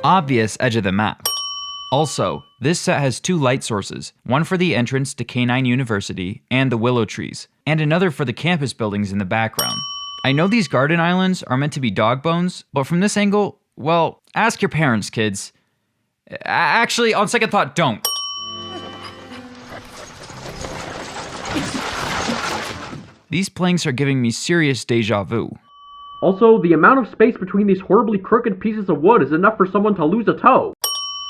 obvious edge of the map. Also, this set has 2 light sources, one for the entrance to K9 University and the willow trees, and another for the campus buildings in the background. I know these garden islands are meant to be dog bones, but from this angle, well, ask your parents, kids. Actually, on second thought, don't. These planks are giving me serious deja vu. Also, the amount of space between these horribly crooked pieces of wood is enough for someone to lose a toe.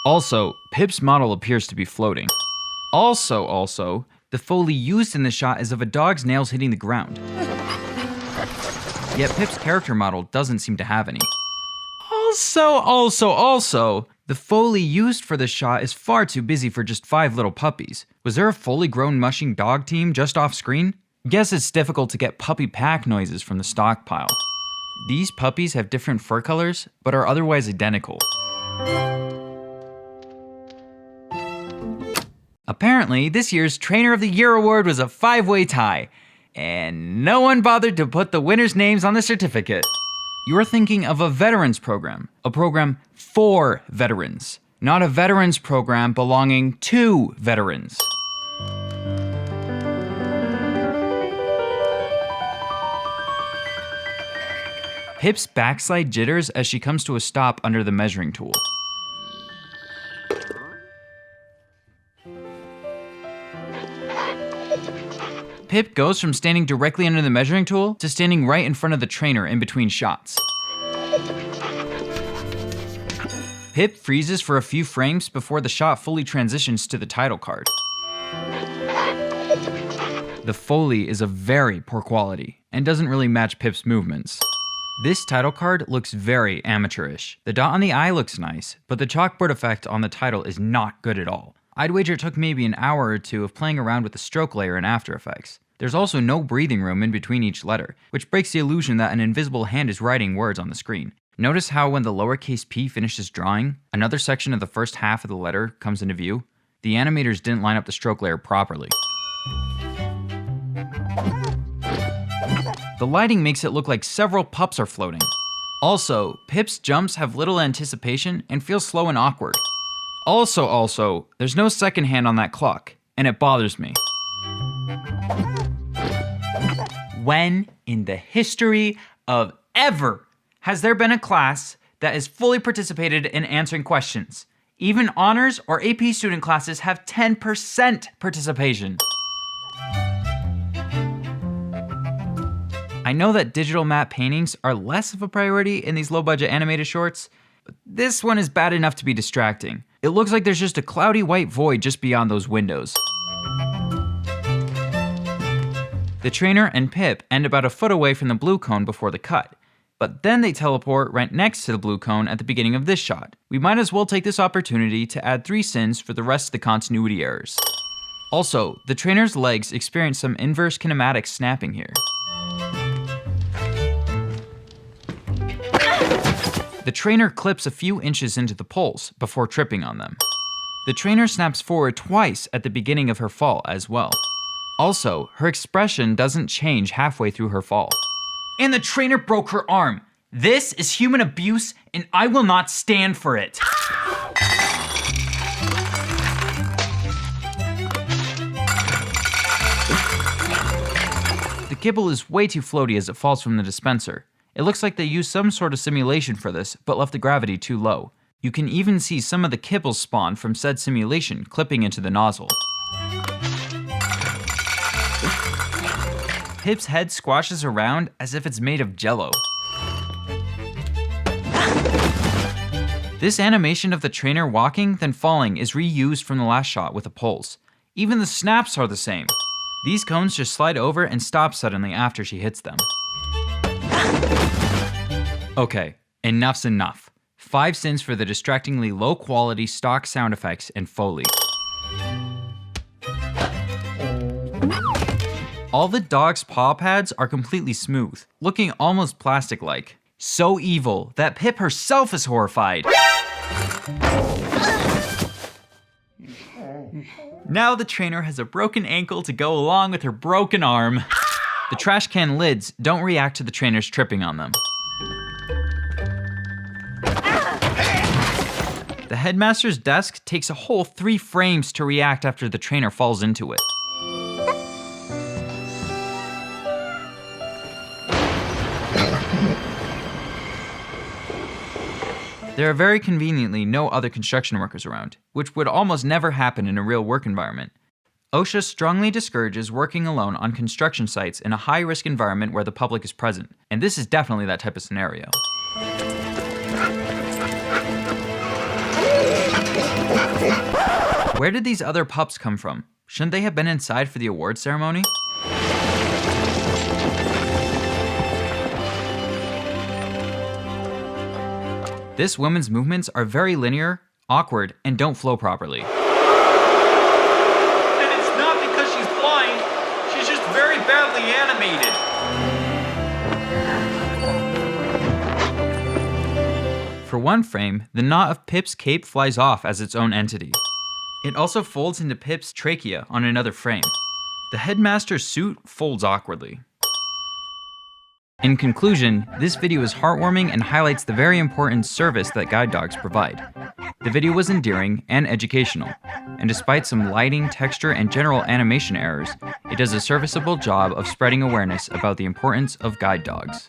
Also, Pip's model appears to be floating. Also, the Foley used in the shot is of a dog's nails hitting the ground. Yet Pip's character model doesn't seem to have any. Also, the Foley used for this shot is far too busy for just 5 little puppies. Was there a fully grown mushing dog team just off screen? Guess it's difficult to get puppy pack noises from the stockpile. These puppies have different fur colors, but are otherwise identical. Apparently, this year's Trainer of the Year award was a 5-way tie, and no one bothered to put the winners' names on the certificate. You're thinking of a veterans program, a program for veterans, not a veterans program belonging to veterans. Pip's backslide jitters as she comes to a stop under the measuring tool. Pip goes from standing directly under the measuring tool to standing right in front of the trainer in between shots. Pip freezes for a few frames before the shot fully transitions to the title card. The Foley is of very poor quality and doesn't really match Pip's movements. This title card looks very amateurish. The dot on the eye looks nice, but the chalkboard effect on the title is not good at all. I'd wager it took maybe an hour or 2 of playing around with the stroke layer in After Effects. There's also no breathing room in between each letter, which breaks the illusion that an invisible hand is writing words on the screen. Notice how when the lowercase p finishes drawing, another section of the first half of the letter comes into view? The animators didn't line up the stroke layer properly. The lighting makes it look like several pups are floating. Also, Pip's jumps have little anticipation and feel slow and awkward. Also, there's no second hand on that clock, and it bothers me. When in the history of ever has there been a class that has fully participated in answering questions? Even honors or AP student classes have 10% participation. I know that digital matte paintings are less of a priority in these low-budget animated shorts, but this one is bad enough to be distracting. It looks like there's just a cloudy white void just beyond those windows. The trainer and Pip end about a foot away from the blue cone before the cut, but then they teleport right next to the blue cone at the beginning of this shot. We might as well take this opportunity to add 3 sins for the rest of the continuity errors. Also, the trainer's legs experience some inverse kinematic snapping here. The trainer clips a few inches into the poles before tripping on them. The trainer snaps forward twice at the beginning of her fall as well. Also, her expression doesn't change halfway through her fall. And the trainer broke her arm. This is human abuse, and I will not stand for it. The kibble is way too floaty as it falls from the dispenser. It looks like they used some sort of simulation for this, but left the gravity too low. You can even see some of the kibbles spawn from said simulation clipping into the nozzle. Pip's head squashes around as if it's made of jello. This animation of the trainer walking then falling is reused from the last shot with the poles. Even the snaps are the same. These cones just slide over and stop suddenly after she hits them. Okay, enough's enough. 5 sins for the distractingly low quality stock sound effects and Foley. All the dog's paw pads are completely smooth, looking almost plastic-like. So evil that Pip herself is horrified. Now the trainer has a broken ankle to go along with her broken arm. The trash can lids don't react to the trainer's tripping on them. The headmaster's desk takes a whole 3 frames to react after the trainer falls into it. There are very conveniently no other construction workers around, which would almost never happen in a real work environment. OSHA strongly discourages working alone on construction sites in a high-risk environment where the public is present, and this is definitely that type of scenario. Where did these other pups come from? Shouldn't they have been inside for the award ceremony? This woman's movements are very linear, awkward, and don't flow properly. And it's not because she's blind, she's just very badly animated. For one frame, the knot of Pip's cape flies off as its own entity. It also folds into Pip's trachea on another frame. The headmaster's suit folds awkwardly. In conclusion, this video is heartwarming and highlights the very important service that guide dogs provide. The video was endearing and educational, and despite some lighting, texture, and general animation errors, it does a serviceable job of spreading awareness about the importance of guide dogs.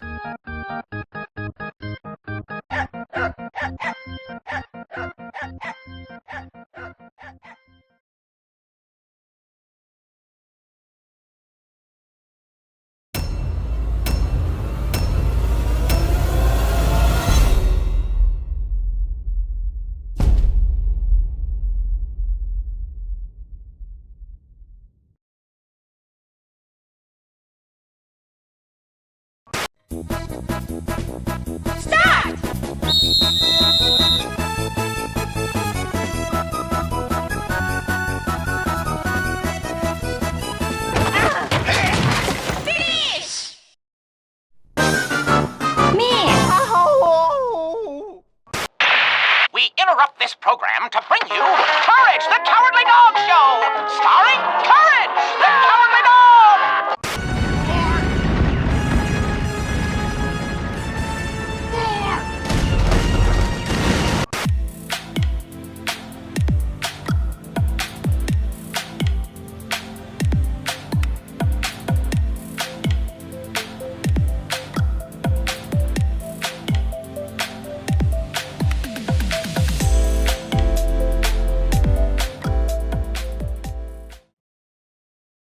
We interrupt this program to bring you Courage, the Cowardly Dog Show, starring Courage, the